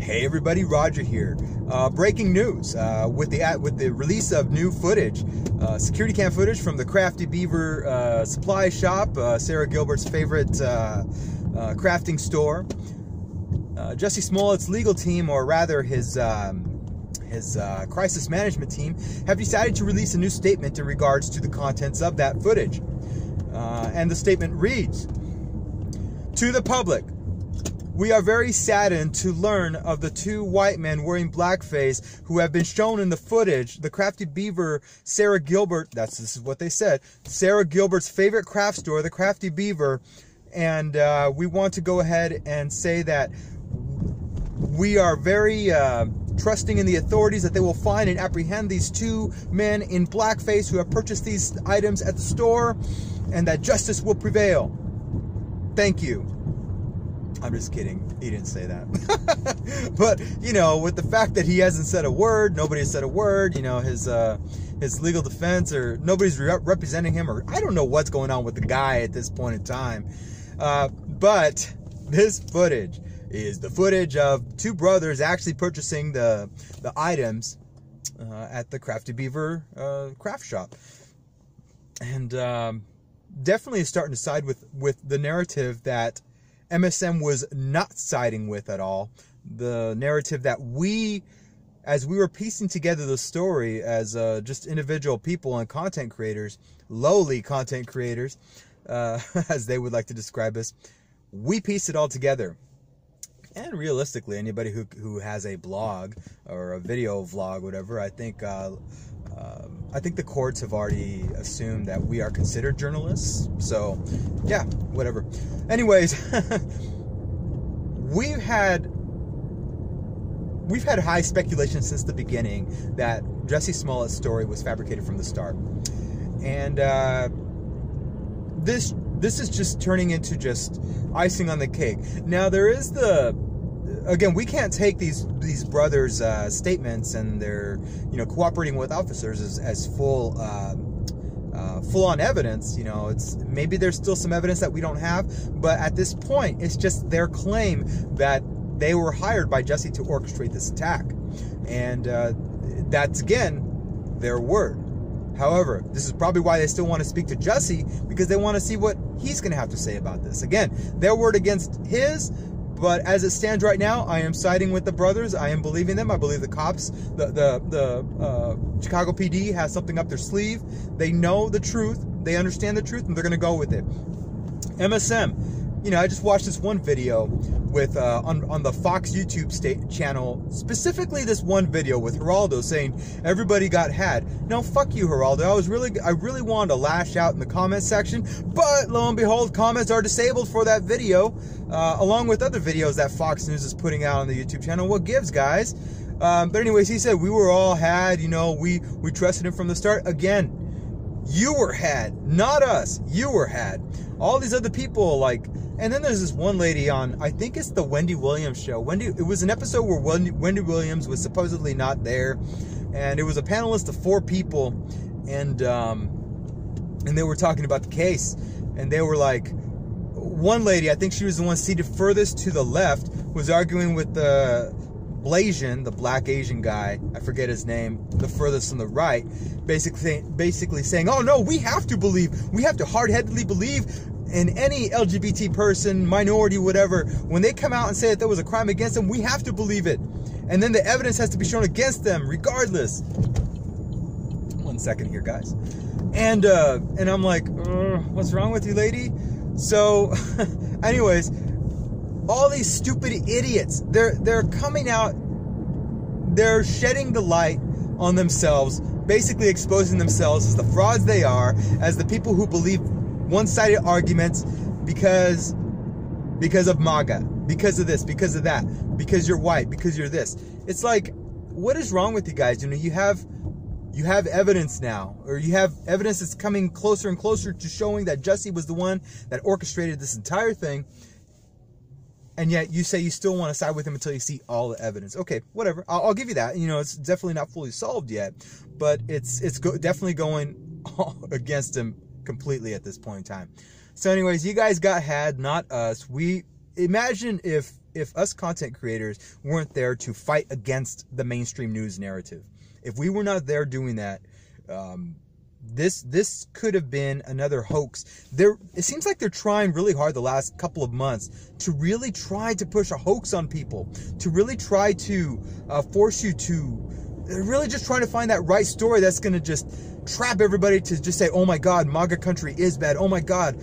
Hey everybody, Roger here. Breaking news with the release of new footage, security cam footage from the Crafty Beaver supply shop, Sara Gilbert's favorite crafting store. Jussie Smollett's legal team, or rather his crisis management team, have decided to release a new statement in regards to the contents of that footage. And the statement reads, "To the public, we are very saddened to learn of the two white men wearing blackface who have been shown in the footage. The Crafty Beaver, Sara Gilbert," this is what they said, "Sara Gilbert's favorite craft store, the Crafty Beaver, and we want to go ahead and say that we are very trusting in the authorities that they will find and apprehend these two men in blackface who have purchased these items at the store, and that justice will prevail. Thank you." I'm just kidding. He didn't say that. But, you know, with the fact that he hasn't said a word, nobody has said a word, you know, his legal defense, or nobody's representing him, or I don't know what's going on with the guy at this point in time. But this footage is the footage of two brothers actually purchasing the items at the Crafty Beaver craft shop. And definitely is starting to side with the narrative that MSM was not siding with at all. The narrative that we, as we were piecing together the story as just individual people and content creators, lowly content creators, as they would like to describe us, we pieced it all together. And realistically, anybody who has a blog or a video vlog, whatever, I think the courts have already assumed that we are considered journalists. So, yeah, whatever. Anyways, we've had high speculation since the beginning that Jussie Smollett's story was fabricated from the start, and this is just turning into just icing on the cake. Now there is again, we can't take these brothers' statements and their, you know, cooperating with officers as full-on evidence. You know, maybe there's still some evidence that we don't have, but at this point, it's just their claim that they were hired by Jussie to orchestrate this attack, and that's again their word. However, this is probably why they still want to speak to Jussie, because they want to see what he's going to have to say about this. Again, their word against his. But as it stands right now, I am siding with the brothers. I am believing them. I believe the cops, the Chicago PD has something up their sleeve. They know the truth. They understand the truth, and they're going to go with it. MSM, you know, I just watched this one video with on the Fox YouTube channel, specifically this one video with Geraldo saying everybody got had. No, fuck you, Geraldo. I really wanted to lash out in the comment section, but lo and behold, comments are disabled for that video, along with other videos that Fox News is putting out on the YouTube channel. What gives, guys? But anyways, he said we were all had. You know, we trusted him from the start. Again, you were had, not us. You were had. All these other people, like. And then there's this one lady on, I think it's the Wendy Williams show. It was an episode where Wendy Williams was supposedly not there, and it was a panelist of 4 people, and they were talking about the case, and they were like, one lady, I think she was the one seated furthest to the left, was arguing with the Blasian, the black Asian guy, I forget his name, the furthest on the right, basically saying, oh no, we have to hard-headedly believe in any LGBT person, minority, whatever. When they come out and say that there was a crime against them, we have to believe it. And then the evidence has to be shown against them, regardless. One second here, guys. And I'm like, what's wrong with you, lady? So, anyways, all these stupid idiots, they're coming out, they're shedding the light on themselves, basically exposing themselves as the frauds they are, as the people who believe one-sided arguments because of MAGA, because of this, because of that, because you're white, because you're this. It's like, what is wrong with you guys? You know, you have evidence now, or you have evidence that's coming closer and closer to showing that Jussie was the one that orchestrated this entire thing, and yet you say you still want to side with him until you see all the evidence. Okay, whatever. I'll give you that. You know, it's definitely not fully solved yet, but it's definitely going against him completely at this point in time. So anyways, you guys got had, not us. Imagine if if us content creators weren't there to fight against the mainstream news narrative. If we were not there doing that, this could have been another hoax. It seems like they're trying really hard the last couple of months to really try to push a hoax on people, to really try to force you to. They're really just trying to find that right story that's going to just trap everybody to just say, oh my God, MAGA country is bad. Oh my God,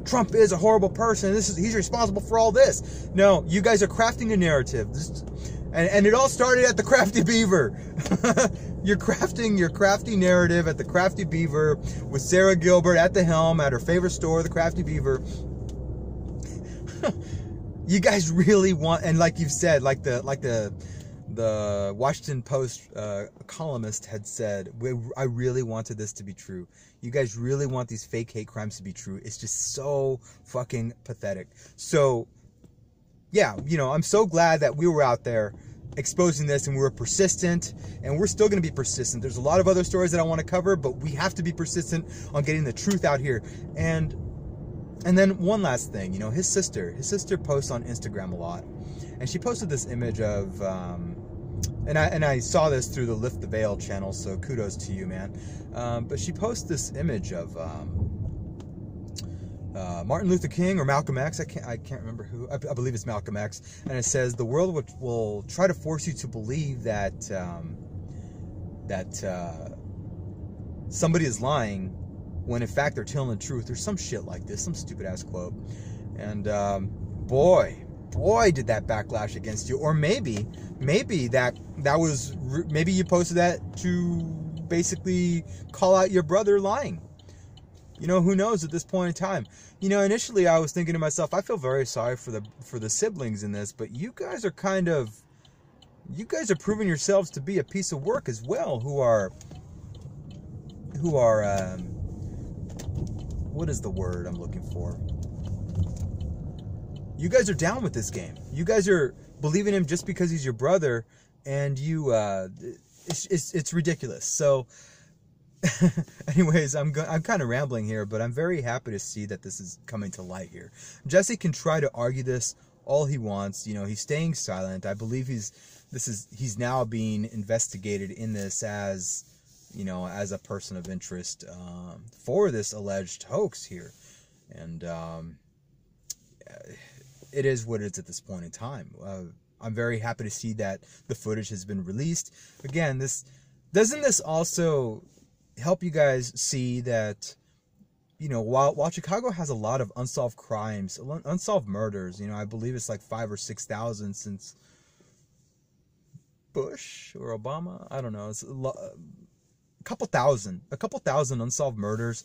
Trump is a horrible person. He's responsible for all this. No, you guys are crafting a narrative. And it all started at the Crafty Beaver. You're crafting your crafty narrative at the Crafty Beaver with Sara Gilbert at the helm at her favorite store, the Crafty Beaver. You guys really want, and like you've said, like the Washington Post columnist had said, I really wanted this to be true. You guys really want these fake hate crimes to be true. It's just so fucking pathetic. So, yeah, you know, I'm so glad that we were out there exposing this and we were persistent, and we're still going to be persistent. There's a lot of other stories that I want to cover, but we have to be persistent on getting the truth out here. And then one last thing, you know, his sister posts on Instagram a lot, and she posted this image of and I saw this through the Lift the Veil channel, so kudos to you, man. But she posted this image of Martin Luther King or Malcolm X. I can't remember who. I believe it's Malcolm X. And it says the world will try to force you to believe that somebody is lying when in fact they're telling the truth, or some shit like this, some stupid ass quote. And boy, did that backlash against you. Or maybe you posted that to basically call out your brother lying. You know, who knows at this point in time. You know, initially I was thinking to myself, I feel very sorry for the siblings in this, but you guys are proving yourselves to be a piece of work as well, who are what is the word I'm looking for? You guys are down with this game. You guys are believing him just because he's your brother, and you it's ridiculous. So anyways, I'm kind of rambling here, but I'm very happy to see that this is coming to light here. Jussie can try to argue this all he wants. You know, he's staying silent. I believe he's now being investigated in this as, you know, as a person of interest for this alleged hoax here. And it is what it is at this point in time. I'm very happy to see that the footage has been released. Again, doesn't this also help you guys see that, you know, while Chicago has a lot of unsolved crimes, unsolved murders, you know, I believe it's like 5,000 or 6,000 since Bush or Obama, I don't know, it's a couple thousand unsolved murders,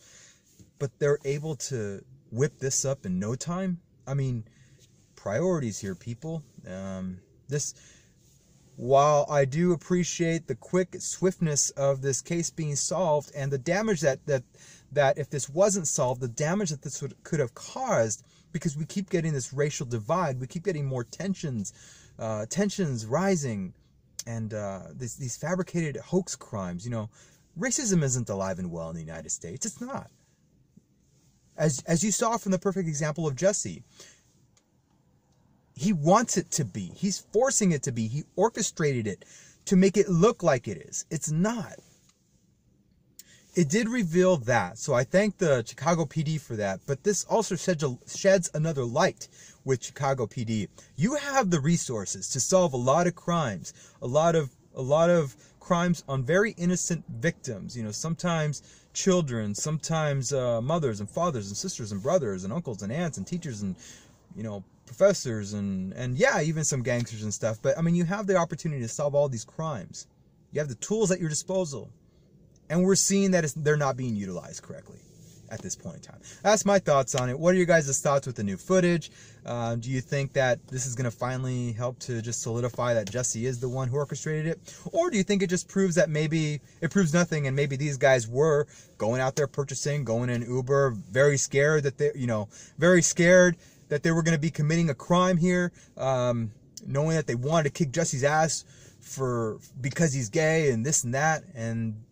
but they're able to whip this up in no time. I mean, priorities here, people. While I do appreciate the quick swiftness of this case being solved and the damage that if this wasn't solved, the damage that this could have caused, because we keep getting this racial divide, we keep getting more tensions rising, and these fabricated hoax crimes. You know, racism isn't alive and well in the United States. It's not. As you saw from the perfect example of Jussie. He wants it to be. He's forcing it to be. He orchestrated it to make it look like it is. It's not. It did reveal that. So I thank the Chicago PD for that. But this also sheds another light with Chicago PD. You have the resources to solve a lot of crimes. A lot of crimes on very innocent victims. You know, sometimes children, sometimes mothers and fathers and sisters and brothers and uncles and aunts and teachers and, you know, professors and yeah, even some gangsters and stuff. But I mean, you have the opportunity to solve all these crimes. You have the tools at your disposal, and we're seeing that they're not being utilized correctly at this point in time. That's my thoughts on it. What are your guys' thoughts with the new footage? Do you think that this is going to finally help to just solidify that Jussie is the one who orchestrated it? Or do you think it just proves that maybe it proves nothing, and maybe these guys were going out there purchasing, going in Uber, very scared that they were going to be committing a crime here, knowing that they wanted to kick Jussie's ass because he's gay and this and that, and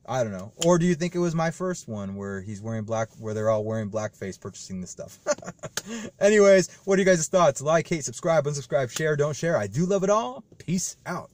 I don't know. Or do you think it was my first one where he's wearing black, where they're all wearing blackface purchasing this stuff? Anyways, what are you guys' thoughts? Like, hate, subscribe, unsubscribe, share, don't share. I do love it all. Peace out.